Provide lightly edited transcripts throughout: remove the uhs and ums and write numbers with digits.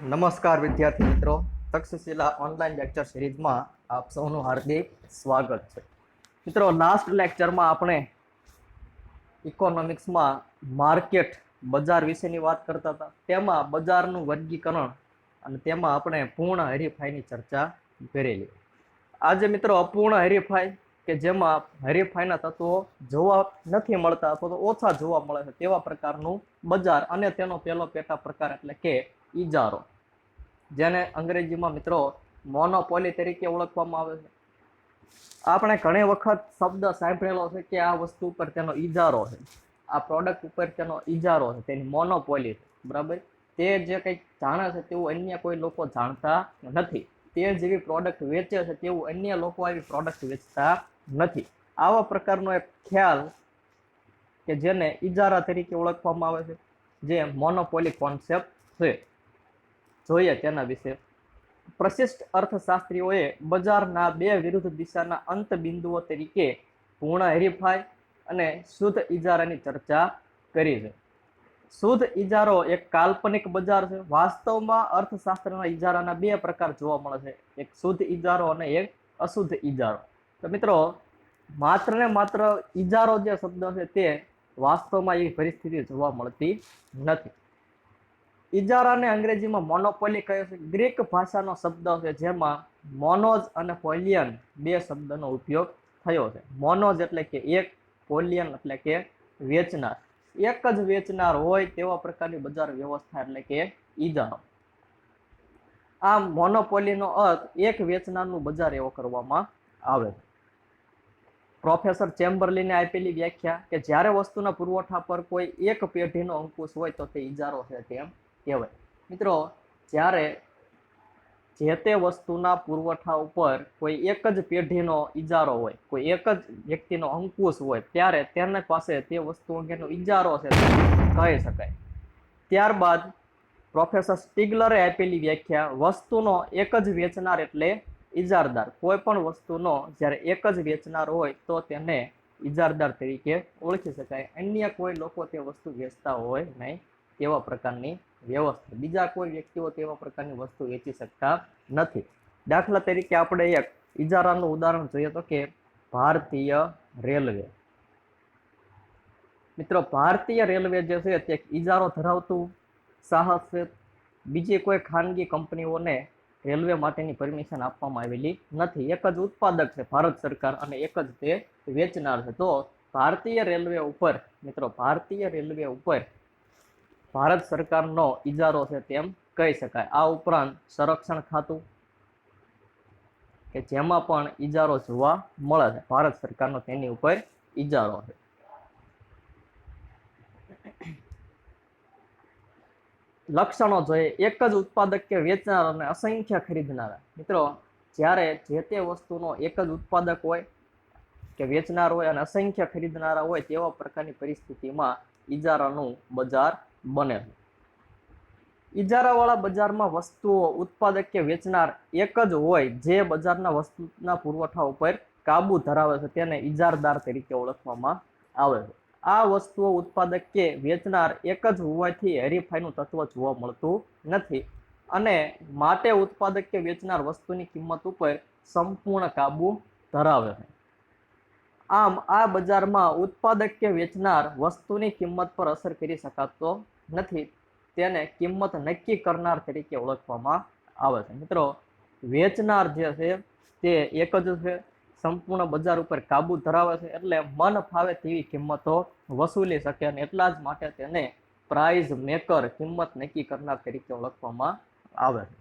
નમસ્કાર વિદ્યાર્થી મિત્રો, તક્ષશિલા ઓનલાઈન લેક્ચર સિરીઝમાં આપ સૌનું હાર્દિક સ્વાગત છે. મિત્રો, લાસ્ટ લેક્ચરમાં આપણે ઇકોનોમિક્સમાં માર્કેટ બજાર વિશેની વાત કરતા હતા. તેમાં બજારનું વર્ગીકરણ અને તેમાં આપણે પૂર્ણ હરીફાઈની ચર્ચા કરેલી. આજે મિત્રો અપૂર્ણ હરીફાઈ કે જેમાં હરીફાઈના તત્વો જોવા નથી મળતા અથવા તો ઓછા જોવા મળે છે તેવા પ્રકારનું બજાર અને તેનો પહેલો પેટા પ્રકાર એટલે કે ઇજારો, જેને અંગ્રેજીમાં મિત્રો મોનોપોલી તરીકે ઓળખવામાં આવે છે. આપણે ઘણી વખત શબ્દ સાંભળેલો છે કે આ વસ્તુ ઉપર તેનો ઇજારો છે, આ પ્રોડક્ટ ઉપર તેનો ઇજારો છે, તેની મોનોપોલી છે. બરાબર, તે જે કંઈક જાણે છે તેવું અન્ય કોઈ લોકો જાણતા નથી. તે જેવી પ્રોડક્ટ વેચે છે તેવું અન્ય લોકો આવી પ્રોડક્ટ વેચતા નથી. આવા પ્રકારનો એક ખ્યાલ કે જેને ઇજારા તરીકે ઓળખવામાં આવે છે, જે મોનોપોલી કોન્સેપ્ટ છે. જોઈએ તેના વિશે. પ્રશિષ્ટ અર્થશાસ્ત્રીઓએ બજારના બે વિરુદ્ધ દિશાના અંત બિંદુઓ તરીકે પૂર્ણ હરીફાઈ અને શુદ્ધ ઇજારાની ચર્ચા કરી છે. શુદ્ધ ઇજારો એક કાલ્પનિક બજાર છે. વાસ્તવમાં અર્થશાસ્ત્રના ઇજારાના બે પ્રકાર જોવા મળે છે, એક શુદ્ધ ઇજારો અને એક અશુદ્ધ ઇજારો. તો મિત્રો, માત્ર ને માત્ર ઇજારો જે શબ્દ છે તે વાસ્તવમાં એવી પરિસ્થિતિ જોવા મળતી નથી. ઇજારાને અંગ્રેજીમાં મોનોપોલી કહે છે. ગ્રીક ભાષાનો શબ્દ છે જેમાં મોનોઝ અને પોલિયન બે શબ્દનો ઉપયોગ થયો છે. મોનોઝ એટલે કે એક, પોલિયન એટલે કે વેચનાર. એક જ વેચનાર હોય તેવા પ્રકારની બજાર વ્યવસ્થા એટલે કે ઇજારો. આમ મોનોપોલીનો અર્થ એક વેચનારનું બજાર એવો કરવામાં આવે છે. પ્રોફેસર ચેમ્બરલીને આપેલી વ્યાખ્યા કે જ્યારે વસ્તુના પુરવઠા પર કોઈ એક પેઢીનો અંકુશ હોય તો તે ઇજારો છે તેમ કહેવાય. મિત્રો, જ્યારે જે તે વસ્તુના પુરવઠા ઉપર કોઈ એક જ પેઢીનો ઇજારો હોય, કોઈ એક જ વ્યક્તિનો અંકુશ હોય, ત્યારે તેના પાસે તે વસ્તુ અંગેનો ઇજારો છે તે કહી શકાય. ત્યારબાદ પ્રોફેસર સ્ટીગલરે આપેલી વ્યાખ્યા, વસ્તુનો એક જ વેચનાર એટલે ઇજારદાર. કોઈ પણ વસ્તુનો જ્યારે એક જ વેચનાર હોય તો તેને ઇજારદાર તરીકે ઓળખી શકાય. અન્ય કોઈ લોકો તે વસ્તુ વેચતા હોય નહીં તેવા પ્રકારની વ્યવસ્થા. બીજા કોઈ વ્યક્તિઓ તેવા પ્રકારની વસ્તુ વેચી શકતા નથી. દાખલા તરીકે આપણે એક ઇજારાનું ઉદાહરણ જોઈએ તો કે ભારતીય રેલવે. મિત્રો, ભારતીય રેલવે જે છે તે ઇજારો ધરાવતું સાહસ છે. બીજી કોઈ ખાનગી કંપનીઓને રેલવે માટેની પરમિશન આપવામાં આવેલી નથી. એક જ ઉત્પાદક છે ભારત સરકાર અને એક જ તે વેચનાર છે. તો ભારતીય રેલવે ઉપર મિત્રો, ભારતીય રેલવે ઉપર ભારત સરકારનો ઇજારો છે તેમ કહી શકાય. આ ઉપરાંત સંરક્ષણ ખાતું કે જેમાં પણ ઇજારો જોવા મળે છે, ભારત સરકારનો તેની ઉપર ઇજારો છે. લક્ષણો જોઈએ. એક જ ઉત્પાદક કે વેચનાર અને અસંખ્ય ખરીદનારા. મિત્રો, જ્યારે જે તે વસ્તુનો એક જ ઉત્પાદક હોય કે વેચનાર હોય અને અસંખ્ય ખરીદનારા હોય તેવા પ્રકારની પરિસ્થિતિમાં ઇજારાનું બજાર બને છે. ઇજારાવાળા બજારમાં વસ્તુઓ ઉત્પાદક કે વેચનાર એક જ હોય જે બજારના વસ્તુના પુરવઠા ઉપર કાબુ ધરાવે છે તેને ઇજારદાર તરીકે ઓળખવામાં આવે છે. આ વસ્તુઓ ઉત્પાદક કે વેચનાર એક જ હોવાથી હરીફાઈનું તત્વ જોવા મળતું નથી અને માટે ઉત્પાદક કે વેચનાર વસ્તુની કિંમત ઉપર સંપૂર્ણ કાબુ ધરાવે છે. આમ આ બજારમાં ઉત્પાદક કે વેચનાર વસ્તુની કિંમત પર અસર કરી શકાતો નથી. તેને કિંમત નક્કી કરનાર તરીકે ઓળખવામાં આવે છે. મિત્રો, વેચનાર જે છે તે એક જ છે, સંપૂર્ણ બજાર ઉપર કાબુ ધરાવે છે, એટલે મન ફાવે તેવી કિંમતો વસૂલી શકે અને એટલા જ માટે તેને પ્રાઇઝ મેકર, કિંમત નક્કી કરનાર તરીકે ઓળખવામાં આવે છે.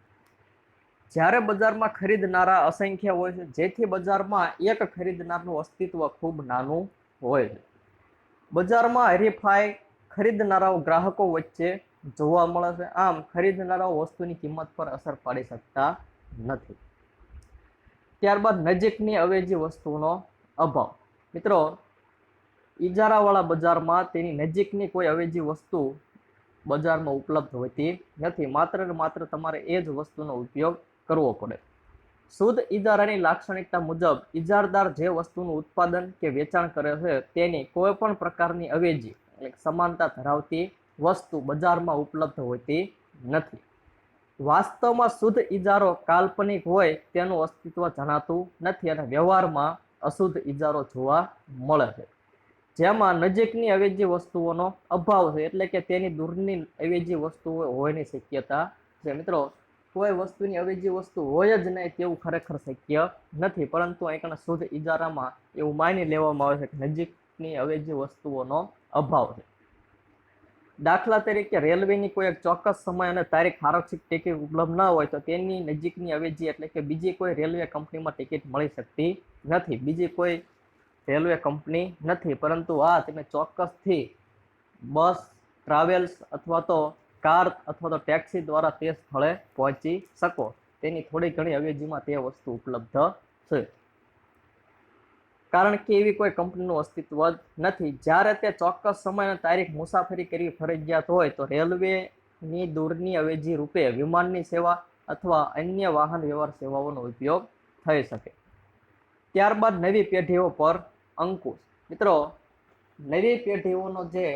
જ્યારે બજારમાં ખરીદનારા અસંખ્ય હોય છે, જેથી બજારમાં એક ખરીદનારનું અસ્તિત્વ ખૂબ નાનું હોય છે. બજારમાં હરીફાઈ ખરીદનારાઓ ગ્રાહકો વચ્ચે જોવા મળે છે. આમ ખરીદનારાઓ વસ્તુની કિંમત પર અસર પાડી શકતા નથી. ત્યારબાદ નજીકની અવેજી વસ્તુનો અભાવ. મિત્રો, ઇજારાવાળા બજારમાં તેની નજીકની કોઈ અવેજી વસ્તુ બજારમાં ઉપલબ્ધ હોતી નથી. માત્ર ને માત્ર તમારે એ જ વસ્તુનો ઉપયોગ કરવો પડે. શુદ્ધ ઇજારાની લાક્ષણિકતા મુજબ ઇજારદાર જે વસ્તુનું ઉત્પાદન કે વેચાણ કરે છે તેની કોઈ પણ પ્રકારની અવેજી એટલે સમાનતા ધરાવતી વસ્તુ બજારમાં ઉપલબ્ધ હોતી નથી. વાસ્તવમાં શુદ્ધ ઇજારો કાલ્પનિક હોય તેનું અસ્તિત્વ જણાતું નથી અને વ્યવહારમાં અશુદ્ધ ઇજારો જોવા મળે છે, જેમાં નજીકની અવેજી વસ્તુઓનો અભાવ છે, એટલે કે તેની દૂરની અવેજી વસ્તુઓ હોવાની શક્યતા છે. મિત્રો, કોઈ વસ્તુની અવેજી વસ્તુ હોય જ નહીં તેવું ખરેખર શક્ય નથી, પરંતુ અહીં શુદ્ધ ઇજારામાં એવું માની લેવામાં આવે છે કે નજીકની અવેજી વસ્તુઓનો અભાવ છે. દાખલા તરીકે રેલવેની કોઈ એક ચોક્કસ સમય અને તારીખ આરક્ષિત ટિકિટ ઉપલબ્ધ ન હોય તો તેની નજીકની અવેજી એટલે કે બીજી કોઈ રેલવે કંપનીમાં ટિકિટ મળી શકતી નથી. બીજી કોઈ રેલવે કંપની નથી, પરંતુ હા તમે ચોક્કસથી બસ, ટ્રાવેલ્સ અથવા તો કાર અથવા તો ટેક્સી દ્વારા તે સ્થળે પહોંચી શકો. તેની થોડી ઘણી અવેજીમાં તે વસ્તુ ઉપલબ્ધ છે, કારણ કે એવી કોઈ કંપનીનું અસ્તિત્વ જ નથી. જ્યારે તે ચોક્કસ સમય અને તારીખ મુસાફરી કરવી ફરજિયાત હોય તો રેલવેની દૂરની અવેજી રૂપે વિમાનની સેવા અથવા અન્ય વાહન વ્યવહાર સેવાઓનો ઉપયોગ થઈ શકે. ત્યારબાદ નવી પેઢીઓ પર અંકુશ. મિત્રો, નવી પેઢીઓનો જે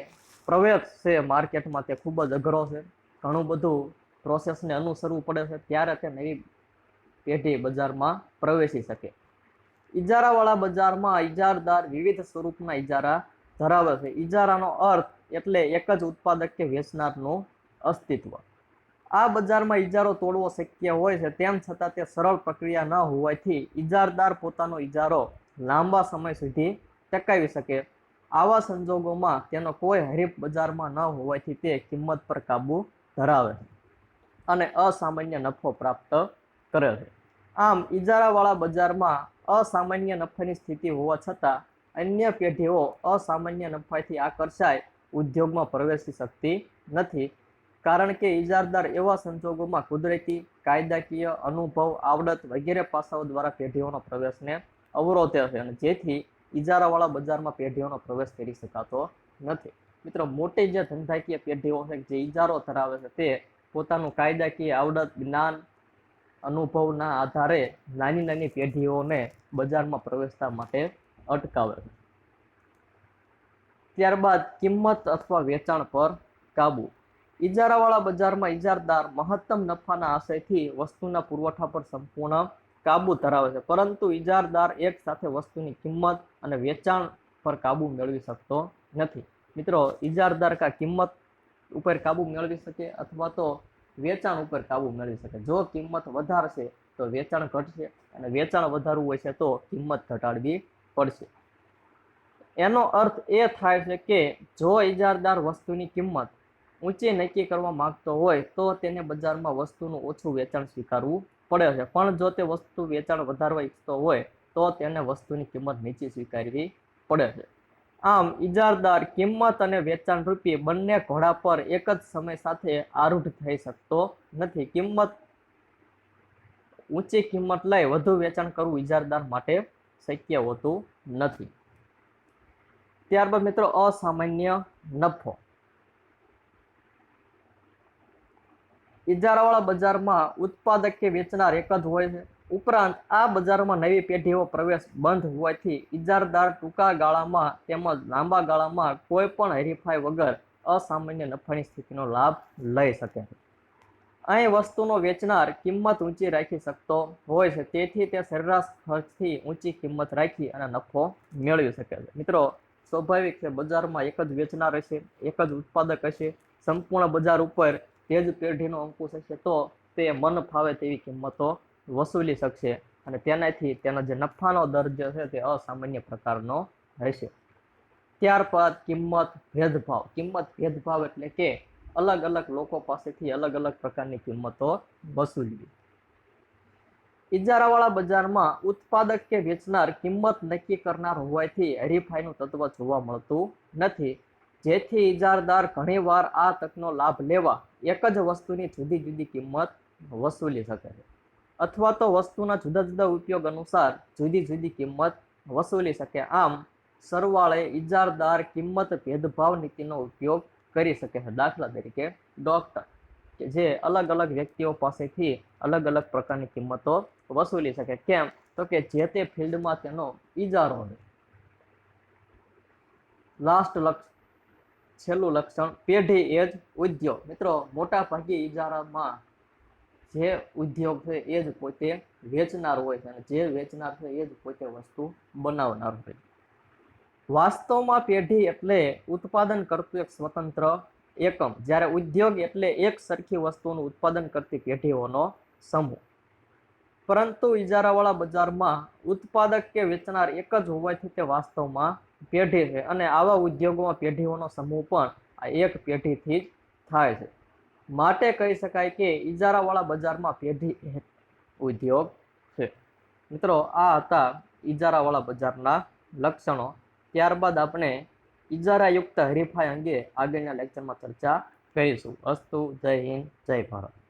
પ્રવેશ છે માર્કેટમાં તે ખૂબ જ અઘરો છે. ઘણું બધું પ્રોસેસને અનુસરવું પડે છે, ત્યારે તે નવી પેઢી બજારમાં પ્રવેશી શકે. ઇજારાવાળા બજારમાં ઇજારદાર વિવિધ સ્વરૂપના ઇજારા ધરાવે છે. ઇજારાનો અર્થ એટલે એક જ ઉત્પાદક કે વેચનારનું અસ્તિત્વ. આ બજારમાં ઇજારો તોડવો શક્ય હોય છે, તેમ છતાં તે સરળ પ્રક્રિયા ન હોવાથી ઇજારદાર પોતાનો ઇજારો લાંબા સમય સુધી ટકાવી શકે. આવા સંજોગોમાં તેનો કોઈ હરીફ બજારમાં ન હોવાથી તે કિંમત પર કાબુ ધરાવે છે અને અસામાન્ય નફો પ્રાપ્ત કરે છે. આમ ઇજારાવાળા બજારમાં અસામાન્ય નફાની સ્થિતિ હોવા છતાં અન્ય પેઢીઓ અસામાન્ય નફાથી આકર્ષાય ઉદ્યોગમાં પ્રવેશી શકતી નથી, કારણ કે ઇજારદાર એવા સંજોગોમાં કુદરતી, કાયદાકીય, અનુભવ, આવડત વગેરે પાસાઓ દ્વારા પેઢીઓનો પ્રવેશને અવરોધે છે, અને જેથી ઇજારાવાળા બજારમાં પેઢીઓનો પ્રવેશ કરી શકાતો નથી. મિત્રો, મોટી જે ધંધાકીય પેઢીઓ છે જે ઇજારો ધરાવે છે તે પોતાનું કાયદાકીય આવડત, જ્ઞાન, અનુભવના આધારે નાની નાની પેઢીઓને બજારમાં પ્રવેશતા માટે અટકાવે છે. ત્યારબાદ કિંમત અથવા વેચાણ પર કાબુ. ઇજારાવાળા બજારમાં ઇજારદાર મહત્તમ નફાના આશયથી વસ્તુના પુરવઠા પર સંપૂર્ણ કાબુ ધરાવે છે, પરંતુ ઇજારદાર એક સાથે વસ્તુની કિંમત અને વેચાણ પર કાબુ મેળવી શકતો નથી. મિત્રો, ઇજારદાર કા કિંમત ઉપર કાબુ મેળવી શકે અથવા તો વેચાણ ઉપર કાબુ મેળવી શકે. જો કિંમત વધારશે તો વેચાણ ઘટશે, અને વેચાણ વધારવું હોય છે તો કિંમત ઘટાડવી પડશે. એનો અર્થ એ થાય છે કે જો ઇજારદાર વસ્તુની કિંમત ઊંચી નક્કી કરવા માંગતો હોય તો તેને બજારમાં વસ્તુનું ઓછું વેચાણ સ્વીકારવું પડે છે, પણ જો તે વસ્તુ વેચાણ વધારવા ઈચ્છતો હોય તો તેને વસ્તુની કિંમત નીચી સ્વીકારવી પડે છે. આમ ઇજારદાર કિંમત અને વેચાણ રૂપી બંને ઘોડા પર એક જ સમય સાથે આરૂઢ થઈ શકતો નથી. ઊંચી કિંમત લઈ વધુ વેચાણ કરવું ઇજારદાર માટે શક્ય હોતું નથી. ત્યારબાદ મિત્રો, અસામાન્ય નફો. ઇજારાવાળા બજારમાં ઉત્પાદક કે વેચનાર એક જ હોય છે. ઉપરાંત આ બજારમાં નવી પેઢીઓ પ્રવેશ બંધ હોવાથી ઇજારદાર ટૂંકા ગાળામાં તેમજ લાંબા ગાળામાં કોઈ પણ હરીફાઈ વગર અસામાન્ય નફાની સ્થિતિનો લાભ લઈ શકે છે. અહીં વસ્તુનો વેચનાર કિંમત ઊંચી રાખી શકતો હોય છે, તેથી તે સરેરાશ ખર્ચથી ઊંચી કિંમત રાખી અને નફો મેળવી શકે છે. મિત્રો, સ્વાભાવિક છે, બજારમાં એક જ વેચનાર હશે, એક જ ઉત્પાદક હશે, સંપૂર્ણ બજાર ઉપર તે જ પેઢીનો અંકુશ હશે તો તે મન ફાવે તેવી કિંમતો વસૂલી શકશે, અને તેનાથી તેનો જે નફાનો દર જે છે તે અસામાન્ય પ્રકારનો રહેશે. ત્યારબાદ કિંમત ભેદભાવ. કિંમત ભેદભાવ એટલે કે અલગ અલગ લોકો પાસેથી અલગ અલગ પ્રકારની કિંમતો વસૂલવી. ઇજારાવાળા બજારમાં ઉત્પાદક કે વેચનાર કિંમત નક્કી કરનાર હોવાથી હરીફાઈનું તત્વ જોવા મળતું નથી, જેથી ઇજારદાર ઘણીવાર આ તકનો લાભ લેવા એક જ વસ્તુની જુદી જુદી કિંમત વસૂલી શકે છે, અથવા તો વસ્તુના જુદા જુદા ઉપયોગ અનુસાર જુદી જુદી કિંમત વસૂલી શકે. આમ સરવાળે ઇજારદાર કિંમત ભેદભાવ નીતિનો ઉપયોગ કરી શકે છે. દાખલા તરીકે ડોક્ટર કે જે અલગ અલગ વ્યક્તિઓ પાસેથી અલગ અલગ પ્રકારની કિંમતો વસૂલી શકે. કેમ? તો કે જે તે ફિલ્ડમાં તેનો ઇજારો છે. છેલ્લું લક્ષણ પેઢી એ જ ઉદ્યોગ. મિત્રો, મોટા ભાગે ઇજારામાં જે ઉદ્યોગ છે એ જ પોતે વેચનાર હોય છે અને જે વેચનાર છે એ જ પોતે વસ્તુ બનાવનાર હોય. વાસ્તવમાં પેઢી એટલે ઉત્પાદન કરતું એક સ્વતંત્ર એકમ, જ્યારે ઉદ્યોગ એટલે એક સરખી વસ્તુનું ઉત્પાદન કરતી પેઢીઓનો સમૂહ. પરંતુ ઇજારાવાળા બજારમાં ઉત્પાદક કે વેચનાર એક જ હોવાથી તે વાસ્તવમાં પેઢી છે અને આવા ઉદ્યોગોમાં પેઢીઓનો સમૂહ પણ આ એક પેઢીથી જ થાય છે. માટે કહી શકાય કે ઇજારાવાળા બજારમાં પેઢી એક ઉદ્યોગ છે. મિત્રો, આ હતા ઇજારાવાળા બજારના લક્ષણો. ત્યારબાદ આપણે ઇજારાયુક્ત હરીફાઈ અંગે આગળના લેક્ચરમાં ચર્ચા કરીશું. અસ્તુ. જય હિન્દ, જય ભારત.